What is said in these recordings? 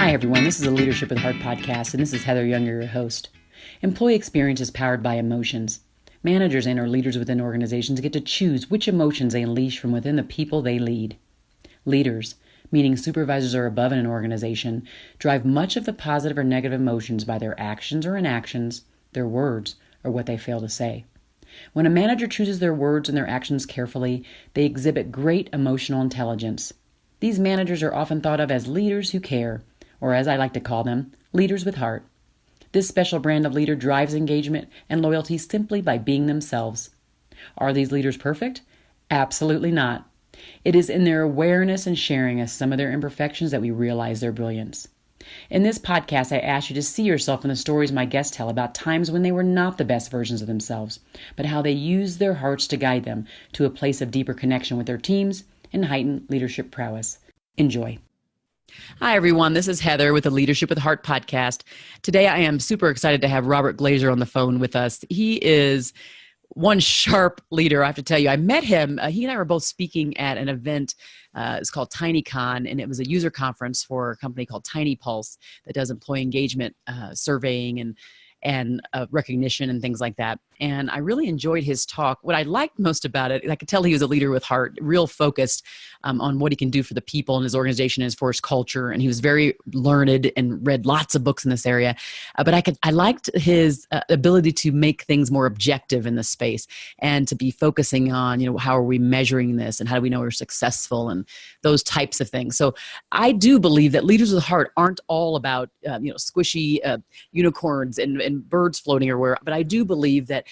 Hi, everyone. This is a Leadership with Heart podcast, and this is Heather Younger, your host. Employee experience is powered by emotions. Managers and or leaders within organizations get to choose which emotions they unleash from within the people they lead. Leaders, meaning supervisors or above in an organization, drive much of the positive or negative emotions by their actions or inactions, their words, or what they fail to say. When a manager chooses their words and their actions carefully, they exhibit great emotional intelligence. These managers are often thought of as leaders who care, or as I like to call them, leaders with heart. This special brand of leader drives engagement and loyalty simply by being themselves. Are these leaders perfect? Absolutely not. It is in their awareness and sharing of some of their imperfections that we realize their brilliance. In this podcast, I ask you to see yourself in the stories my guests tell about times when they were not the best versions of themselves, but how they used their hearts to guide them to a place of deeper connection with their teams and heightened leadership prowess. Enjoy. Hi, everyone. This is Heather with the Leadership with Heart podcast. Today, I am super excited to have Robert Glazier on the phone with us. He is one sharp leader, I have to tell you. I met him. He and I were both speaking at an event. It's called TinyCon, and it was a user conference for a company called Tiny Pulse that does employee engagement surveying and recognition and things like that. And I really enjoyed his talk. What I liked most about it, I could tell he was a leader with heart, real focused on what he can do for the people in his organization and for his culture. And he was very learned and read lots of books in this area. But I liked his ability to make things more objective in this space and to be focusing on, how are we measuring this and how do we know we're successful and those types of things. So I do believe that leaders with heart aren't all about, squishy unicorns and birds floating everywhere. But I do believe that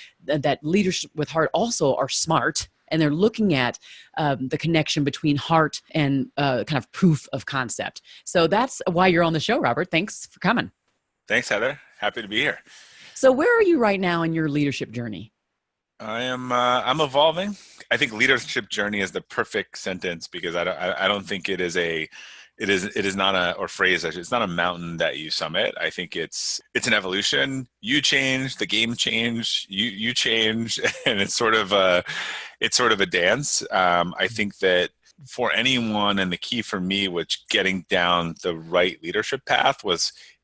leaders with heart also are smart, and they're looking at the connection between heart and kind of proof of concept. So that's why you're on the show, Robert. Thanks for coming. Thanks, Heather. Happy to be here. So where are you right now in your leadership journey? I'm evolving. I think leadership journey is the perfect sentence because I don't think it is not it's not a mountain that you summit. I think it's an evolution. You change, the game change, you change, and it's sort of a dance. I think that for anyone, and the key for me, which getting down the right leadership path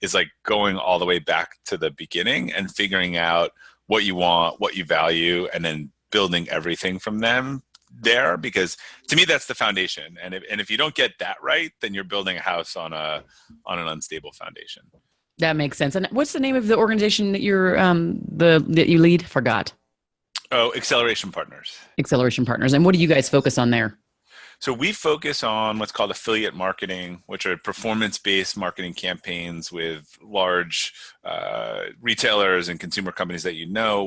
is like going all the way back to the beginning and figuring out what you want, what you value, and then building everything from them there, because to me that's the foundation. And if you don't get that right, then you're building a house on an unstable foundation. That makes sense. And what's the name of the organization that you're that you lead? Forgot. Oh, Acceleration Partners. Acceleration Partners. And what do you guys focus on there? So we focus on what's called affiliate marketing, which are performance-based marketing campaigns with large retailers and consumer companies that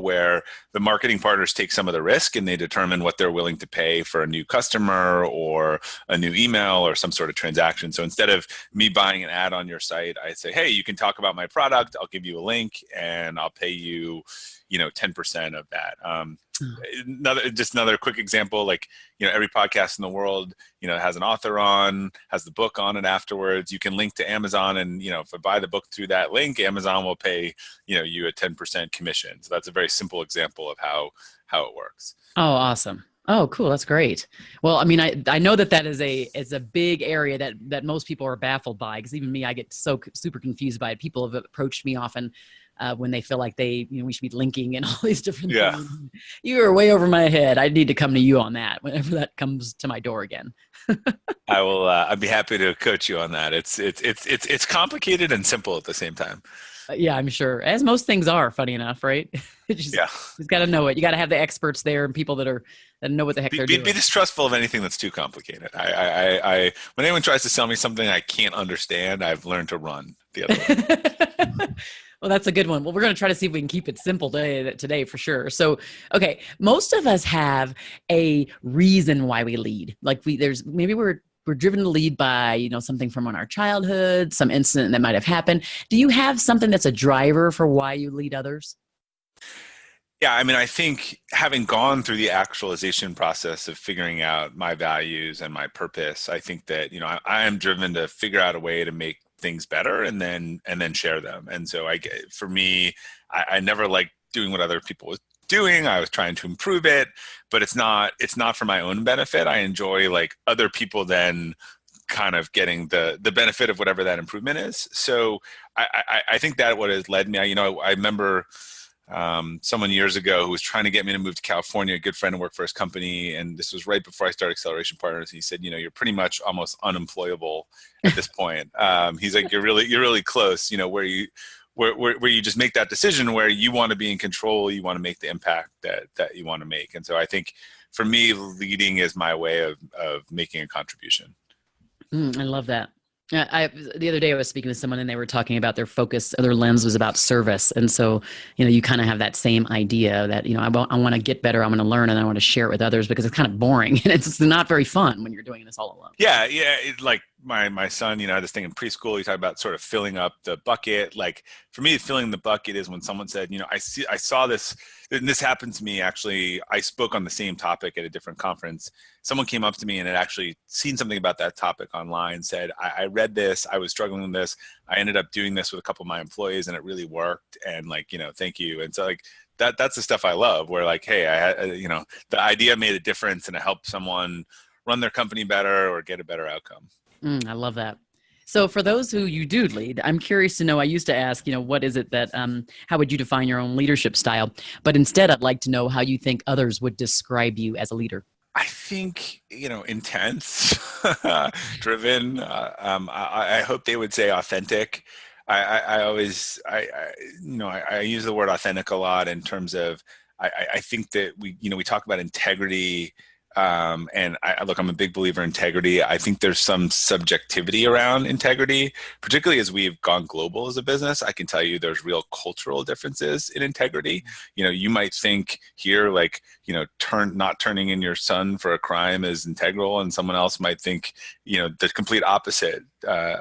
where the marketing partners take some of the risk and they determine what they're willing to pay for a new customer or a new email or some sort of transaction. So instead of me buying an ad on your site, I say, hey, you can talk about my product. I'll give you a link and I'll pay you 10% of that. Another quick example, every podcast in the world, has an author on, has the book on it afterwards. You can link to Amazon, and, if I buy the book through that link, Amazon will pay, you a 10% commission. So that's a very simple example of how it works. Oh, awesome. Oh, cool. That's great. Well, I mean, I know that is a big area that most people are baffled by, because even me, I get so super confused by it. People have approached me often when they feel like we should be linking and all these different things. You are way over my head. I need to come to you on that whenever that comes to my door again. I will. I'd be happy to coach you on that. It's complicated and simple at the same time. Yeah, I'm sure. As most things are, funny enough, right? You've got to know it. You got to have the experts there and people that know what the heck they're doing. Be distrustful of anything that's too complicated. I when anyone tries to sell me something I can't understand, I've learned to run the other way. Well, that's a good one. Well, we're going to try to see if we can keep it simple today for sure. So, okay, most of us have a reason why we lead. We're driven to lead by, something from our childhood, some incident that might have happened. Do you have something that's a driver for why you lead others? Yeah, I mean, I think having gone through the actualization process of figuring out my values and my purpose, I think that, I am driven to figure out a way to make things better and then share them. And so for me, I never liked doing what other people was doing. I was trying to improve it, but it's not for my own benefit. I enjoy other people then kind of getting the benefit of whatever that improvement is. So I think that what has led me, I remember someone years ago who was trying to get me to move to California, a good friend who worked for his company. And this was right before I started Acceleration Partners. He said, you're pretty much almost unemployable at this point. He's like, you're really close, where you just make that decision where you want to be in control, you want to make the impact that you want to make. And so I think for me, leading is my way of making a contribution. I love that. The other day I was speaking with someone and they were talking about their focus, their lens was about service. And so, you kind of have that same idea that, I want to get better, I want to learn, and I want to share it with others because it's kind of boring and it's not very fun when you're doing this all alone. Yeah. Like my son, I had this thing in preschool, you talk about sort of filling up the bucket. Like for me, filling the bucket is when someone said, I saw this, and this happened to me actually. I spoke on the same topic at a different conference. Someone came up to me and had actually seen something about that topic online, said, I read this, I was struggling with this. I ended up doing this with a couple of my employees and it really worked. And thank you. And so that's the stuff I love where hey, the idea made a difference and it helped someone run their company better or get a better outcome. I love that. So for those who you do lead, I'm curious to know, I used to ask, what is it that, how would you define your own leadership style? But instead, I'd like to know how you think others would describe you as a leader. I think, intense, driven. I hope they would say authentic. I use the word authentic a lot in terms of, I think that we talk about integrity. And I'm a big believer in integrity. I think there's some subjectivity around integrity, particularly as we've gone global as a business. I can tell you there's real cultural differences in integrity. You might think here, not turning in your son for a crime is integral, and someone else might think, the complete opposite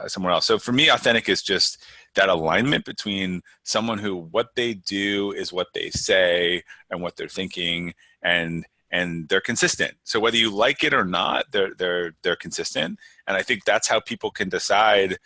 somewhere else. So for me, authentic is just that alignment between someone who what they do is what they say and what they're thinking, and they're consistent. So whether you like it or not, they're consistent. And I think that's how people can decide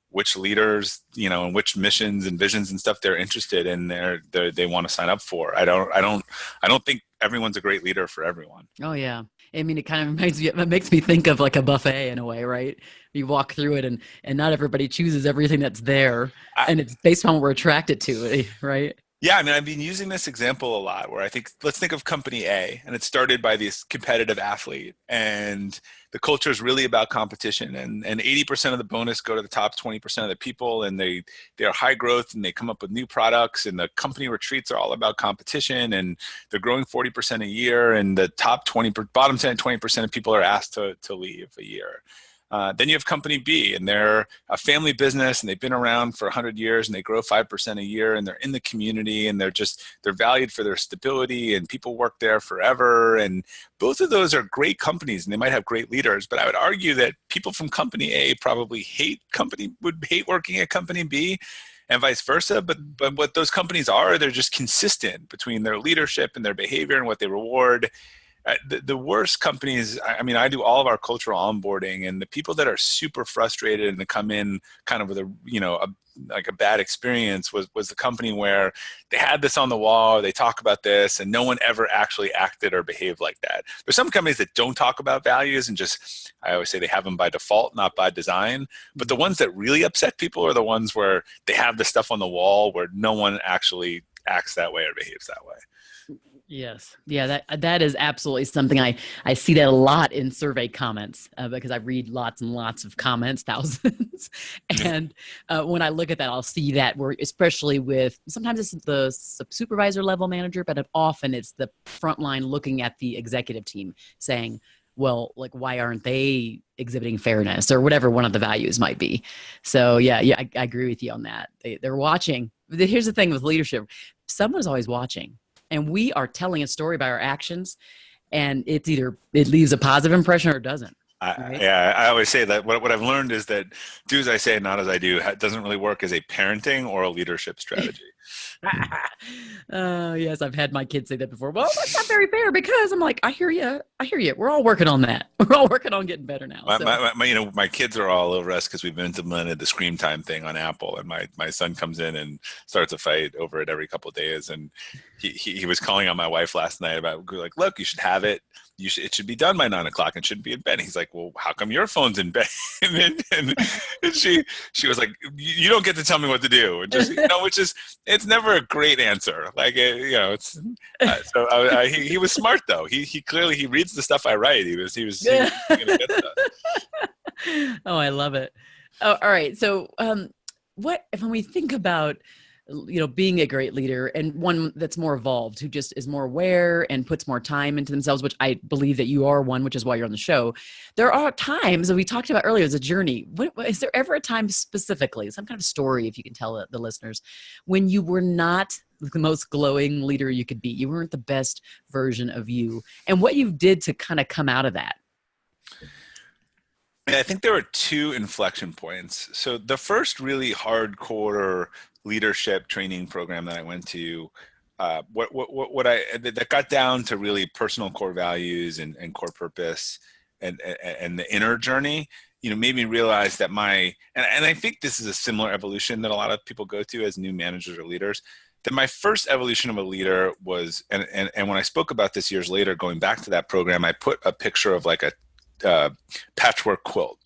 which leaders, and which missions and visions and stuff they're interested in. They want to sign up for. I don't think everyone's a great leader for everyone. Oh yeah. I mean, it makes me think of like a buffet in a way, right? You walk through it and not everybody chooses everything that's there, and it's based on what we're attracted to, right? Yeah, I've been using this example a lot where let's think of company A, and it started by this competitive athlete, and the culture is really about competition, and 80% of the bonus go to the top 20% of the people, and they are high growth, and they come up with new products, and the company retreats are all about competition, and they're growing 40% a year, and the bottom 10, 20% of people are asked to leave a year. Then you have company B, and they're a family business, and they've been around for 100 years, and they grow 5% a year, and they're in the community, and they're valued for their stability, and people work there forever. And both of those are great companies, and they might have great leaders. But I would argue that people from company A probably would hate working at company B, and vice versa. But what those companies are, they're just consistent between their leadership and their behavior and what they reward. The worst companies, I do all of our cultural onboarding, and the people that are super frustrated and they come in kind of with a bad experience was the company where they had this on the wall, they talk about this, and no one ever actually acted or behaved like that. There's some companies that don't talk about values and just, I always say they have them by default, not by design. But the ones that really upset people are the ones where they have the stuff on the wall where no one actually acts that way or behaves that way. Yes. Yeah, that is absolutely something I see that a lot in survey comments because I read lots and lots of comments, thousands. And when I look at that, I'll see that where, especially with, sometimes it's the supervisor level manager, but often it's the frontline looking at the executive team saying, well, why aren't they exhibiting fairness or whatever one of the values might be? So yeah, I agree with you on that. They're watching. Here's the thing with leadership. Someone's always watching. And we are telling a story by our actions, and it leaves a positive impression or it doesn't. Right? I always say that what I've learned is that do as I say, not as I do, doesn't really work as a parenting or a leadership strategy. Yes, I've had my kids say that before. Well, that's not very fair because I'm like, I hear you. I hear you. We're all working on that. We're all working on getting better now. So My kids are all over us because we've implemented the screen time thing on Apple, and my son comes in and starts a fight over it every couple of days. And he was calling on my wife last night about like, look, you should have it. It should be done by 9 o'clock and shouldn't be in bed. He's like, well, how come your phone's in bed? and she was like, you don't get to tell me what to do. It's never a great answer. Like, it's he was smart though. He clearly he reads the stuff I write. He was gonna get stuff. Oh, I love it. Oh, all right. So, what if when we think about being a great leader and one that's more evolved, who just is more aware and puts more time into themselves, which I believe that you are one, which is why you're on the show. There are times that we talked about earlier as a journey. Is there ever a time specifically, some kind of story, if you can tell the listeners, when you were not the most glowing leader you could be? You weren't the best version of you, and what you did to kind of come out of that? I think there were two inflection points. So the first really hardcore leadership training program that I went to, that got down to really personal core values and core purpose and the inner journey, made me realize that and I think this is a similar evolution that a lot of people go to as new managers or leaders, that my first evolution of a leader was, and when I spoke about this years later, going back to that program, I put a picture of like a patchwork quilt.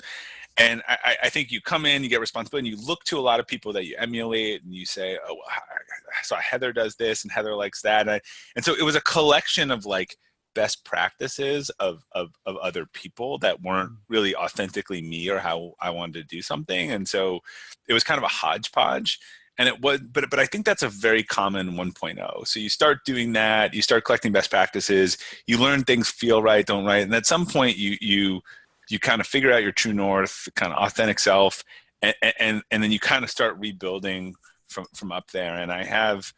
And I think you come in, you get responsibility, and you look to a lot of people that you emulate, and you say, oh, I saw Heather does this, and Heather likes that. And so it was a collection of like best practices of other people that weren't really authentically me or how I wanted to do something. And so it was kind of a hodgepodge. And it was, but I think that's a very common 1.0. So you start doing that, you start collecting best practices, you learn things feel right, don't right. And at some point you kind of figure out your true north, kind of authentic self. And then you kind of start rebuilding from up there. And I have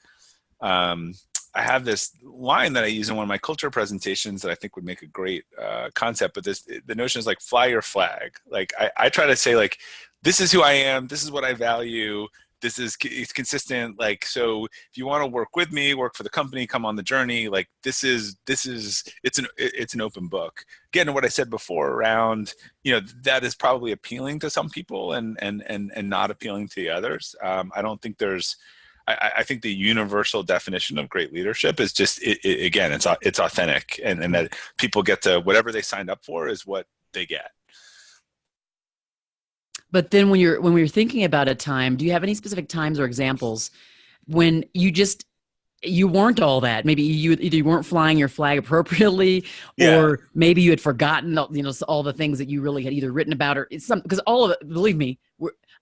this line that I use in one of my culture presentations that I think would make a great concept, but the notion is like, fly your flag. Like I try to say like, this is who I am. This is what I value. It's consistent. Like, so if you want to work with me, work for the company, come on the journey, like it's an open book. Again, what I said before around, that is probably appealing to some people and not appealing to the others. I don't think I think the universal definition of great leadership is just, again, it's authentic and that people get to whatever they signed up for is what they get. But then when we're thinking about a time, do you have any specific times or examples when you weren't all that? Maybe either you weren't flying your flag appropriately, or maybe you had forgotten, all the things that you really had either written about or it's something, because all of it, believe me,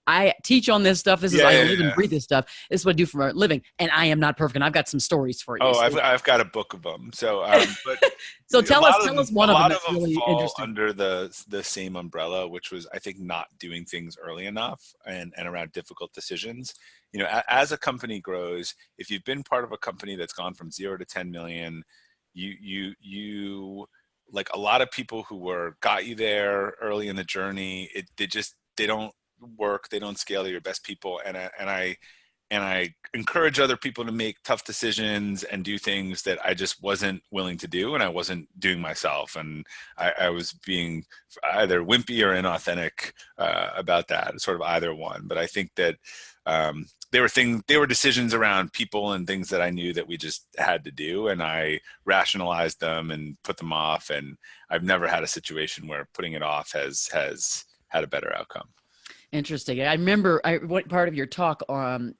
I teach on this stuff. I live and breathe this stuff. This is what I do for a living, and I am not perfect. And I've got some stories for you. Oh, I've got a book of them. So, but so tell us one of them that's really interesting. Under the same umbrella, which was, I think, not doing things early enough and around difficult decisions. As a company grows, if you've been part of a company that's gone from 0 to 10 million, you like a lot of people who got you there early in the journey. They don't work, they don't scale. They're your best people, and I encourage other people to make tough decisions and do things that I just wasn't willing to do, and I wasn't doing myself, and I was being either wimpy or inauthentic about that, sort of either one. But I think that there were decisions around people and things that I knew that we just had to do, and I rationalized them and put them off, and I've never had a situation where putting it off has had a better outcome. Interesting. I remember what part of your talk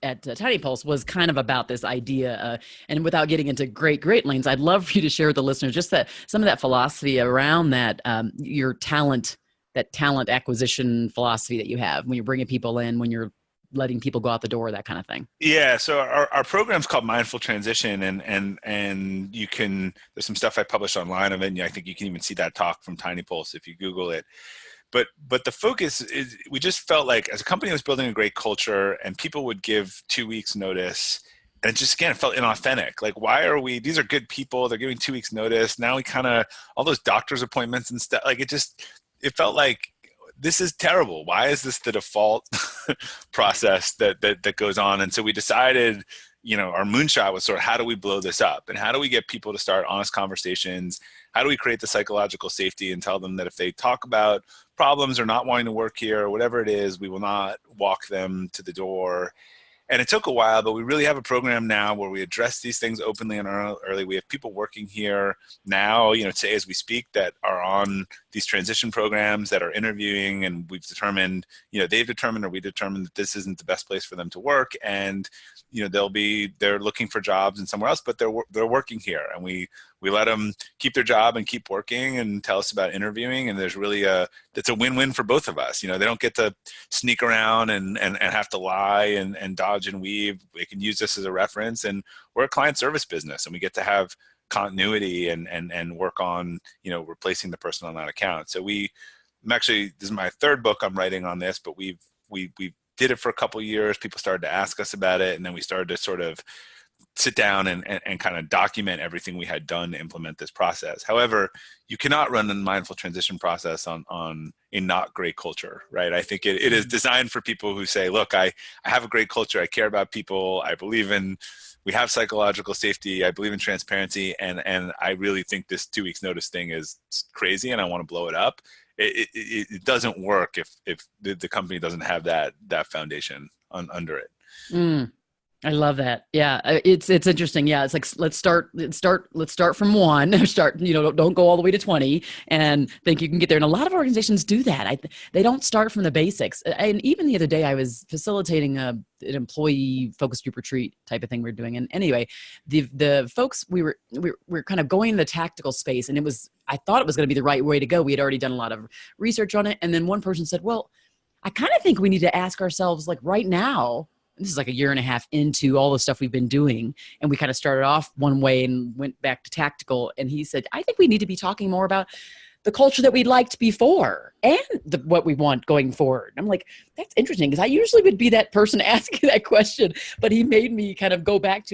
at Tiny Pulse was kind of about this idea, and without getting into great lanes, I'd love for you to share with the listeners just some of that philosophy around that, your talent acquisition philosophy that you have when you're bringing people in, when you're letting people go out the door, that kind of thing. Yeah. So our program's called Mindful Transition, and there's some stuff I published online of it, and I think you can even see that talk from Tiny Pulse if you Google it. But the focus is, we just felt like as a company was building a great culture and people would give 2 weeks notice, and it just, again, it felt inauthentic. Like, these are good people, they're giving 2 weeks notice. Now we all those doctor's appointments and stuff, like it felt like, this is terrible. Why is this the default process that goes on? And so we decided, our moonshot was sort of, how do we blow this up? And how do we get people to start honest conversations? How do we create the psychological safety and tell them that if they talk about problems or not wanting to work here or whatever it is, we will not walk them to the door? And it took a while, but we really have a program now where we address these things openly and early. We have people working here now, today as we speak, that are on these transition programs, that are interviewing, and we've determined, they've determined or we determined that this isn't the best place for them to work. And, they're looking for jobs in somewhere else, but they're working here. And we let them keep their job and keep working and tell us about interviewing. And there's really it's a win-win for both of us. They don't get to sneak around and have to lie and dodge and weave. They can use this as a reference, and we're a client service business, and we get to have continuity and work on, replacing the person on that account. So this is my third book I'm writing on this, but we did it for a couple of years. People started to ask us about it, and then we started to sort of sit down and kind of document everything we had done to implement this process. However, you cannot run a mindful transition process on a not great culture, right? I think it is designed for people who say, look, I have a great culture. I care about people. I believe we have psychological safety. I believe in transparency. And I really think this 2 weeks notice thing is crazy and I want to blow it up. It doesn't work if the company doesn't have that foundation under it. I love that. Yeah, it's interesting. Yeah, it's like let's start from one. Don't go all the way to 20 and think you can get there. And a lot of organizations do that. They don't start from the basics. And even the other day, I was facilitating an employee focus group retreat type of thing we're doing. And anyway, the folks we were kind of going in the tactical space, and I thought it was going to be the right way to go. We had already done a lot of research on it, and then one person said, "Well, I kind of think we need to ask ourselves, like right now." This is like a year and a half into all the stuff we've been doing. And we kind of started off one way and went back to tactical. And he said, I think we need to be talking more about the culture that we liked before and what we want going forward. I'm like, that's interesting, because I usually would be that person asking that question, but he made me kind of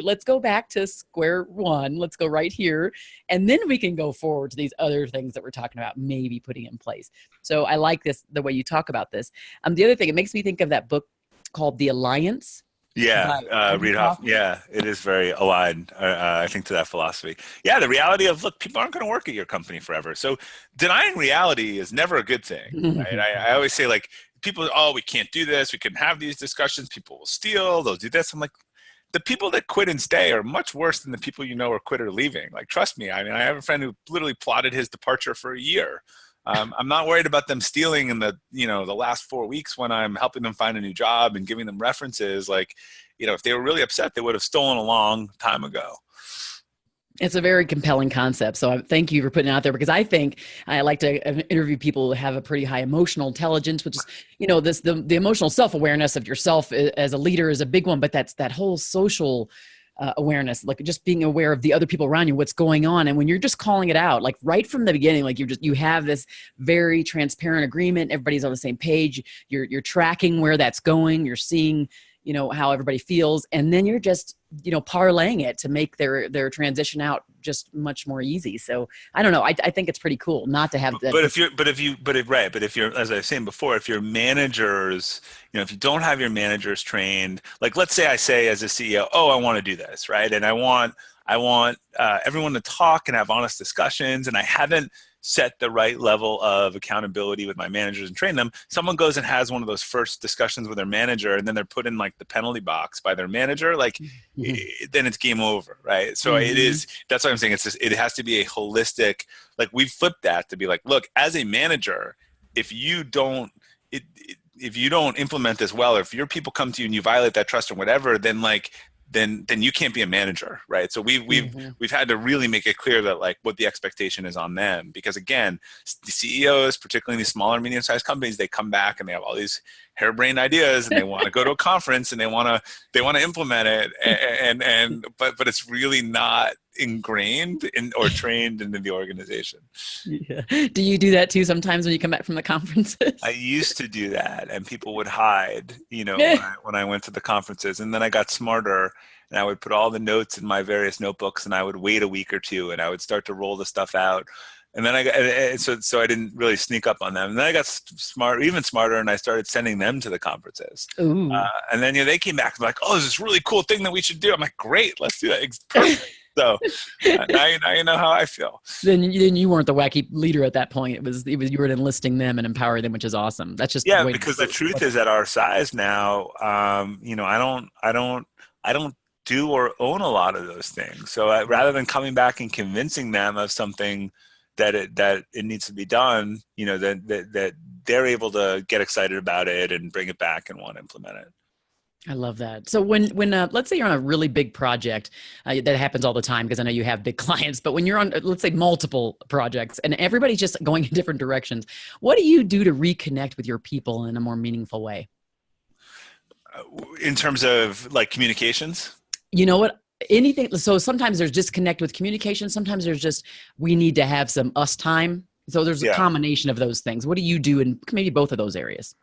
let's go back to square one. Let's go right here. And then we can go forward to these other things that we're talking about, maybe putting in place. So I like the way you talk about this. The other thing, it makes me think of that book called The Alliance. Yeah, Reid Hoffman. Yeah, it is very aligned, I think, to that philosophy. Yeah, the reality of, look, people aren't going to work at your company forever. So denying reality is never a good thing. Right? I always say, like, people, we can't do this. We can have these discussions. People will steal. They'll do this. I'm like, the people that quit and stay are much worse than the people are quit or leaving. Like, trust me. I mean, I have a friend who literally plotted his departure for a year. I'm not worried about them stealing in the last 4 weeks when I'm helping them find a new job and giving them references. Like, if they were really upset, they would have stolen a long time ago. It's a very compelling concept. So thank you for putting it out there, because I think I like to interview people who have a pretty high emotional intelligence, which is, the emotional self-awareness of yourself as a leader is a big one, but that's that whole social awareness, like just being aware of the other people around you, what's going on. And when you're just calling it out, like right from the beginning, like you have this very transparent agreement. Everybody's on the same page. You're tracking where that's going. You're seeing, how everybody feels. And then you're just, parlaying it to make their transition out just much more easy. So I don't know. I think it's pretty cool not to have that. But if you're, as I was saying before, if your managers, if you don't have your managers trained, like let's say I say as a CEO, I want to do this, right? And I want everyone to talk and have honest discussions, and I haven't set the right level of accountability with my managers and train them. Someone goes and has one of those first discussions with their manager, and then they're put in like the penalty box by their manager. Like, then it's game over, right? So that's what I'm saying. It has to be a holistic, like we've flipped that to be like, look, as a manager, if you don't implement this well, or if your people come to you and you violate that trust or whatever, then you can't be a manager, right? So we've had to really make it clear that like what the expectation is on them, because again, the CEOs, particularly in these smaller, medium-sized companies, they come back and they have all these harebrained ideas and they want to go to a conference and they want to implement it, but it's really not ingrained or trained into the organization. Yeah. Do you do that too sometimes when you come back from the conferences? I used to do that, and people would hide, when I went to the conferences, and then I got smarter, and I would put all the notes in my various notebooks, and I would wait a week or two, and I would start to roll the stuff out And then so I didn't really sneak up on them. And then I got even smarter, and I started sending them to the conferences. Ooh. And then they came back and like, oh, there's this really cool thing that we should do. I'm like, great, let's do that. Perfect. So now you know how I feel. Then you weren't the wacky leader at that point. It was you were enlisting them and empowering them, which is awesome. That's just Yeah, because the truth is, at our size now, I don't do or own a lot of those things. So rather than coming back and convincing them of something that it needs to be done, that they're able to get excited about it and bring it back and want to implement it. I love that. So when let's say you're on a really big project, that happens all the time because I know you have big clients, but when you're on, let's say, multiple projects and everybody's just going in different directions, what do you do to reconnect with your people in a more meaningful way? In terms of like communications? You know what? Anything. So sometimes there's disconnect with communication. Sometimes there's just, we need to have some us time. So there's a combination of those things. What do you do in maybe both of those areas?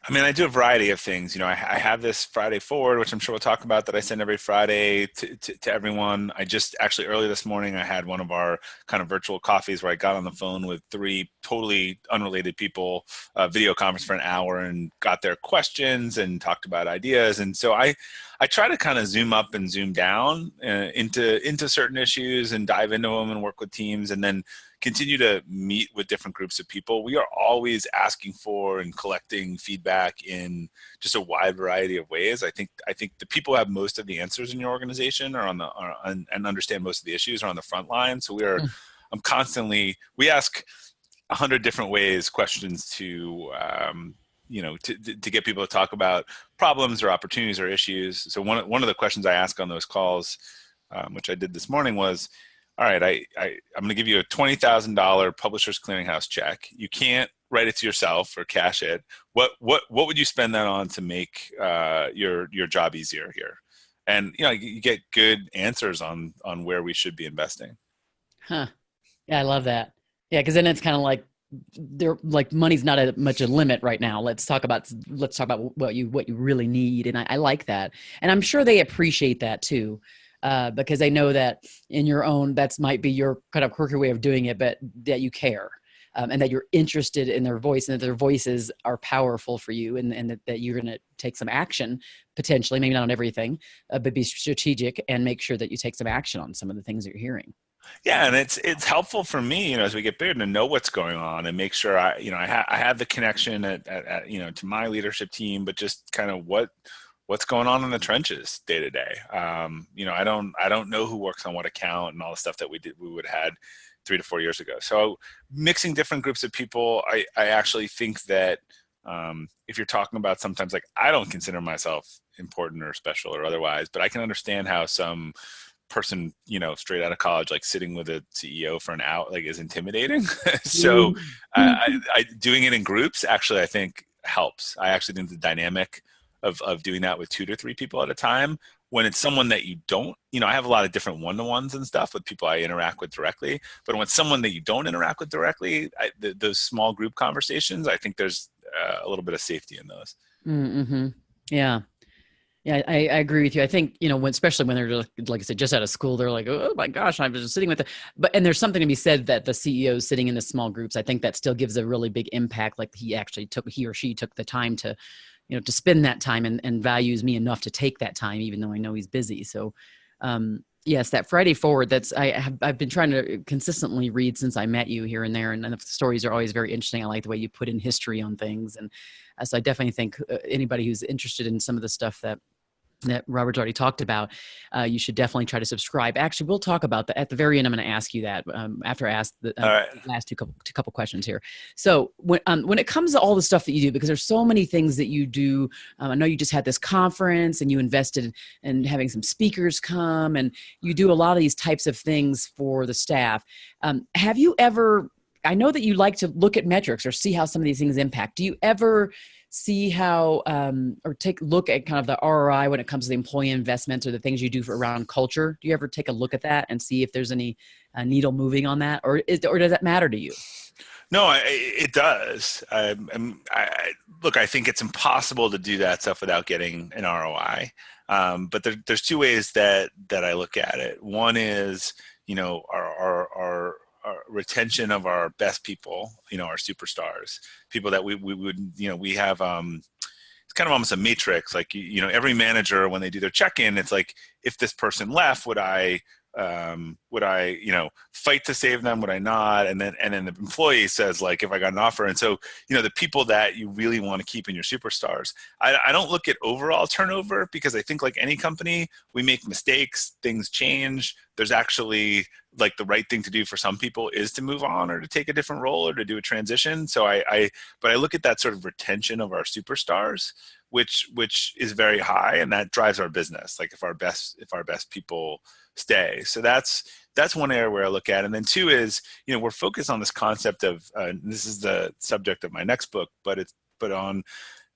I mean, I do a variety of things. I have this Friday Forward, which I'm sure we'll talk about, that I send every Friday to everyone. I just actually early this morning, I had one of our kind of virtual coffees where I got on the phone with 3 totally unrelated people, video conference for an hour, and got their questions and talked about ideas. And so I try to kind of zoom up and zoom down into certain issues and dive into them and work with teams, and then continue to meet with different groups of people. We are always asking for and collecting feedback in just a wide variety of ways. I think the people who have most of the answers in your organization and understand most of the issues are on the front line. So we ask 100 different questions to get people to talk about problems or opportunities or issues. So one of the questions I ask on those calls, which I did this morning, was, all right, I'm going to give you a $20,000 Publishers Clearinghouse check. You can't write it to yourself or cash it. What would you spend that on to make your job easier here? And you get good answers on where we should be investing. Huh. Yeah, I love that. Yeah, because then it's kind of like money's not much a limit right now. Let's talk about what you really need, and I like that, and I'm sure they appreciate that too. Because they know that in your own, that might be your kind of quirky way of doing it, but that you care, and that you're interested in their voice, and that their voices are powerful for you, and that you're going to take some action, potentially, maybe not on everything, but be strategic and make sure that you take some action on some of the things that you're hearing. Yeah, and it's helpful for me, as we get bigger, to know what's going on and make sure I have the connection at to my leadership team, but just kind of what's going on in the trenches day to day. I don't know who works on what account and all the stuff that we would have had 3 to 4 years ago. So mixing different groups of people, I actually think that if you're talking about sometimes, like, I don't consider myself important or special or otherwise, but I can understand how some person, straight out of college, like sitting with a CEO for an hour, like, is intimidating. So doing it in groups, actually, I think helps. I actually think the dynamic of doing that with 2 to 3 people at a time, when it's someone that you don't, I have a lot of different one-to-ones and stuff with people I interact with directly, but when it's someone that you don't interact with directly, those small group conversations, I think there's a little bit of safety in those. Mm-hmm. Yeah. Yeah, I agree with you. I think, especially when they're just, like I said, just out of school, they're like, oh my gosh, I'm just sitting with and there's something to be said that the CEO is sitting in the small groups. I think that still gives a really big impact. Like he or she took the time to, to spend that time and values me enough to take that time, even though I know he's busy. So, yes, that Friday Forward, I've been trying to consistently read since I met you here and there. And the stories are always very interesting. I like the way you put in history on things. And so I definitely think anybody who's interested in some of the stuff that Robert's already talked about, you should definitely try to subscribe. Actually, we'll talk about that at the very end. I'm going to ask you that after I ask the last two couple questions here. So when it comes to all the stuff that you do, because there's so many things that you do, I know you just had this conference and you invested in having some speakers come, and you do a lot of these types of things for the staff. Have you ever, I know that you like to look at metrics or see how some of these things impact. Do you ever see how, or take a look at kind of the ROI when it comes to the employee investments or the things you do around culture? Do you ever take a look at that and see if there's any needle moving on that, or does that matter to you? No, it does. Look, I think it's impossible to do that stuff without getting an ROI. But there's 2 ways that I look at it. One is, our retention of our best people, our superstars, people that we would, we have, it's kind of almost a matrix. Like, every manager, when they do their check-in, it's like, if this person left, would I, fight to save them? Would I not? And then the employee says, like, if I got an offer. And so, the people that you really want to keep in your superstars, I don't look at overall turnover, because I think, like any company, we make mistakes, things change. There's actually, like, the right thing to do for some people is to move on or to take a different role or to do a transition. So but I look at that sort of retention of our superstars, which is very high, and that drives our business. Like, if our best people stay. So that's one area where I look at. And then two is, we're focused on this concept of, this is the subject of my next book, but on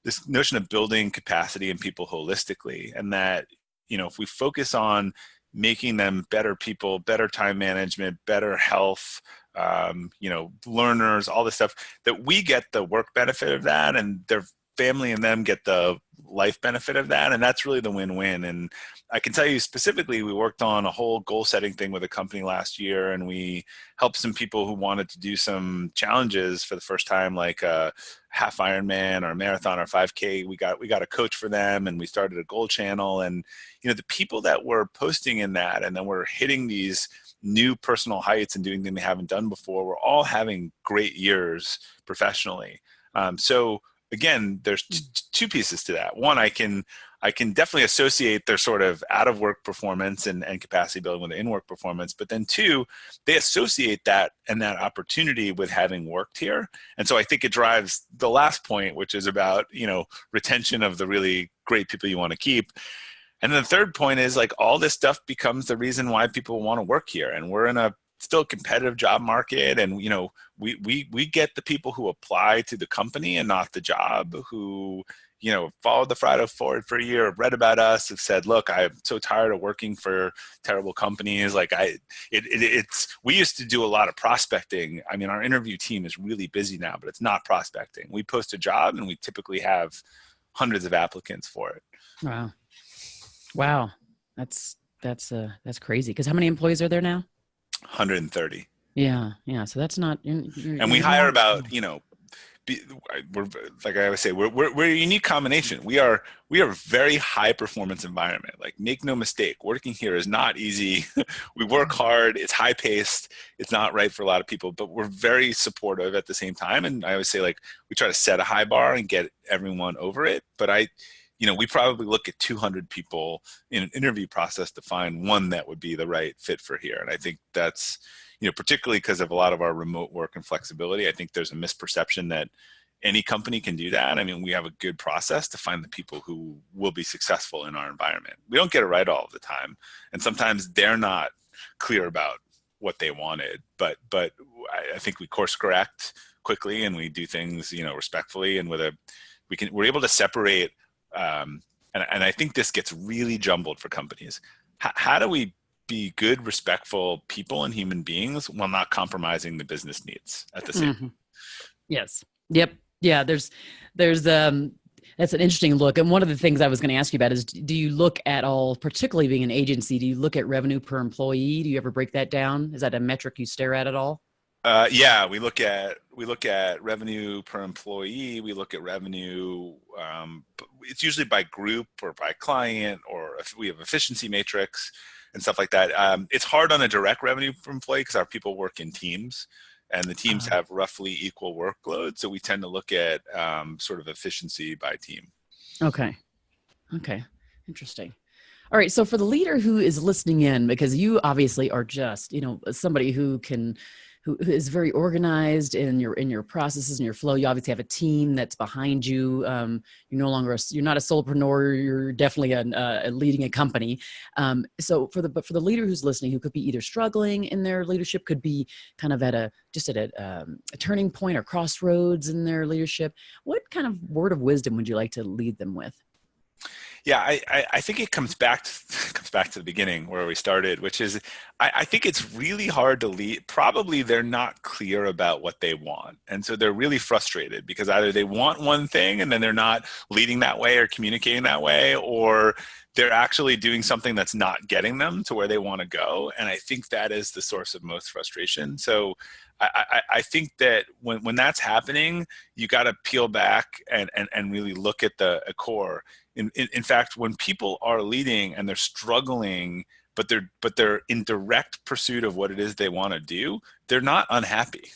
this notion of building capacity in people holistically. And that, if we focus on making them better people, better time management, better health, learners, all this stuff, that we get the work benefit of that, and their family and them get the life benefit of that. And that's really the win-win. And I can tell you specifically, we worked on a whole goal setting thing with a company last year, and we helped some people who wanted to do some challenges for the first time, like a half Ironman or a marathon or 5K. We got a coach for them, and we started a goal channel. And, the people that were posting in that, and then we're hitting these new personal heights and doing things they haven't done before, we're all having great years professionally. So again, there's two pieces to that. One, I can definitely associate their sort of out of work performance and capacity building with the in work performance. But then two, they associate that and that opportunity with having worked here. And so I think it drives the last point, which is about, retention of the really great people you want to keep. And then the third point is, like, all this stuff becomes the reason why people want to work here. And we're in a still competitive job market, and we get the people who apply to the company and not the job, who followed the Friday Forward for a year, have read about us, have said, look, I'm so tired of working for terrible companies. Like, we used to do a lot of prospecting. I mean, our interview team is really busy now, but it's not prospecting. We post a job and we typically have hundreds of applicants for it. Wow. That's crazy. Because how many employees are there now? 130. Yeah. So that's not. And we hire about, we're, like I always say, we're a unique combination. We are a very high performance environment. Like, make no mistake, working here is not easy. We work hard. It's high paced. It's not right for a lot of people, but we're very supportive at the same time. And I always say, like, we try to set a high bar and get everyone over it. But we probably look at 200 people in an interview process to find one that would be the right fit for here. And I think that's, particularly because of a lot of our remote work and flexibility, I think there's a misperception that any company can do that. I mean, we have a good process to find the people who will be successful in our environment. We don't get it right all the time. And sometimes they're not clear about what they wanted, but I think we course correct quickly, and we do things, respectfully, and we're able to separate. And I think this gets really jumbled for companies. How do we be good, respectful people and human beings while not compromising the business needs at the same time? Yes. Yep. Yeah. There's that's an interesting look. And one of the things I was going to ask you about is, do you look at all, particularly being an agency, do you look at revenue per employee? Do you ever break that down? Is that a metric you stare at all? Yeah, we look at revenue per employee. We look at revenue. It's usually by group or by client, or if we have efficiency matrix and stuff like that. It's hard on a direct revenue per employee because our people work in teams, and the teams have roughly equal workload. So we tend to look at sort of efficiency by team. Okay. Interesting. All right. So for the leader who is listening in, because you obviously are just, somebody who is very organized in your processes and your flow. You obviously have a team that's behind you. You're not a solopreneur. You're definitely leading a company. So for the leader who's listening, who could be either struggling in their leadership, could be kind of at a turning point or crossroads in their leadership, what kind of word of wisdom would you like to lead them with? Yeah, I think it comes back comes back to the beginning where we started, which is I think it's really hard to lead. Probably they're not clear about what they want. And so they're really frustrated because either they want one thing and then they're not leading that way or communicating that way, or they're actually doing something that's not getting them to where they want to go. And I think that is the source of most frustration. So I think that when that's happening, you got to peel back and really look at the core. In fact, when people are leading and they're struggling, but they're in direct pursuit of what it is they want to do, they're not unhappy,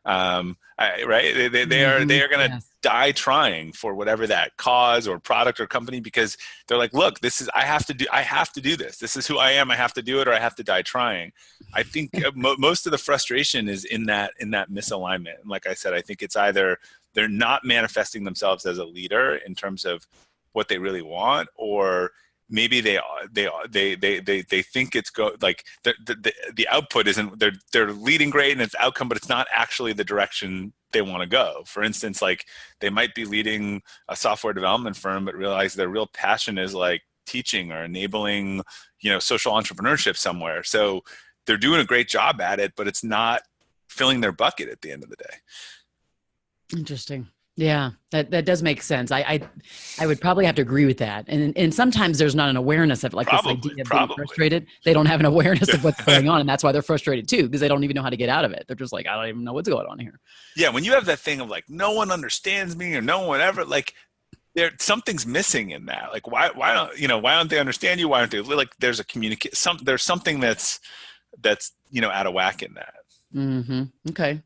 right? They are going to die trying for whatever that cause or product or company, because they're like, look, this is I have to do this. This is who I am. I have to do it, or I have to die trying. I think most of the frustration is in that misalignment. And like I said, I think it's either they're not manifesting themselves as a leader in terms of what they really want, or maybe they think it's like the output isn't, they're leading great and it's outcome, but it's not actually the direction they want to go. For instance, like they might be leading a software development firm, but realize their real passion is like teaching or enabling, social entrepreneurship somewhere. So they're doing a great job at it, but it's not filling their bucket at the end of the day. Interesting. Yeah, that does make sense. I would probably have to agree with that. And sometimes there's not an awareness of like this idea of being frustrated. They don't have an awareness of what's going on. And that's why they're frustrated too, because they don't even know how to get out of it. They're just like, I don't even know what's going on here. Yeah. When you have that thing of like, no one understands me or no one ever, like something's missing in that. Like, why don't they understand you? Why aren't they like, there's there's something that's out of whack in that. Mm-hmm. Okay.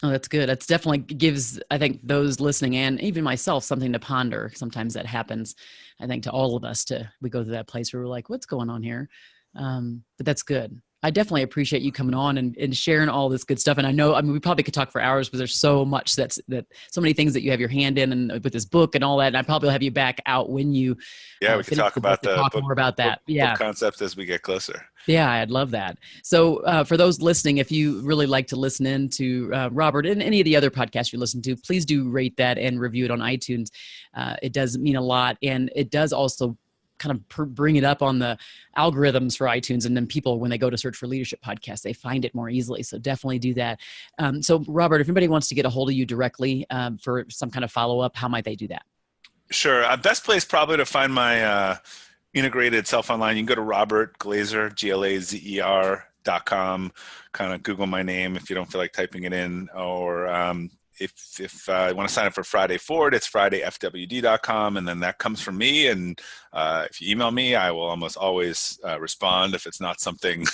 Oh, that's good. That's definitely gives, I think, those listening and even myself something to ponder. Sometimes that happens, I think, to all of us. We go to that place where we're like, what's going on here? But that's good. I definitely appreciate you coming on and sharing all this good stuff. And I know, we probably could talk for hours because there's so much so many things that you have your hand in, and with this book and all that. And I probably will have you back out when you, we can talk more about that. Book concept as we get closer. Yeah, I'd love that. So for those listening, if you really like to listen in to Robert and any of the other podcasts you listen to, please do rate that and review it on iTunes. It does mean a lot. And it does also kind of bring it up on the algorithms for iTunes. And then people, when they go to search for leadership podcasts, they find it more easily. So definitely do that. So Robert, if anybody wants to get a hold of you directly for some kind of follow-up, how might they do that? Sure. Best place probably to find my integrated self-online. You can go to Robert Glazier, glazer.com, kind of Google my name if you don't feel like typing it in, or if you want to sign up for Friday Forward, it's fridayfwd.com, and then that comes from me. And if you email me, I will almost always respond if it's not something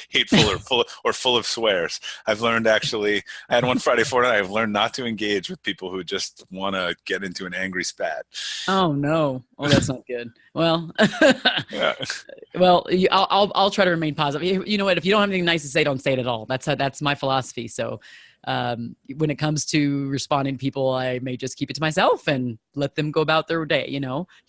hateful or full of swears. I've learned, actually, I had one Friday Forward, and I've learned not to engage with people who just want to get into an angry spat. Oh no! Oh, that's not good. Well, yeah. Well, I'll try to remain positive. You know what? If you don't have anything nice to say, don't say it at all. That's my philosophy. So when it comes to responding to people, I may just keep it to myself and let them go about their day,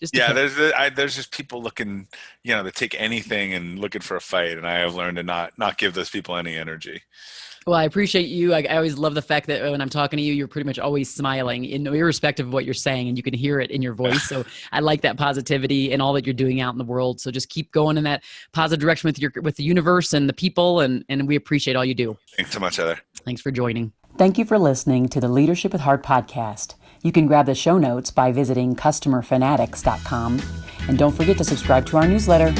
there's just people looking, to take anything and looking for a fight. And I have learned to not give those people any energy. Well, I appreciate you. I always love the fact that when I'm talking to you, you're pretty much always smiling, irrespective of what you're saying, and you can hear it in your voice. So I like that positivity and all that you're doing out in the world. So just keep going in that positive direction with the universe and the people, and we appreciate all you do. Thanks so much, Heather. Thanks for joining. Thank you for listening to the Leadership with Heart podcast. You can grab the show notes by visiting customerfanatics.com. And don't forget to subscribe to our newsletter.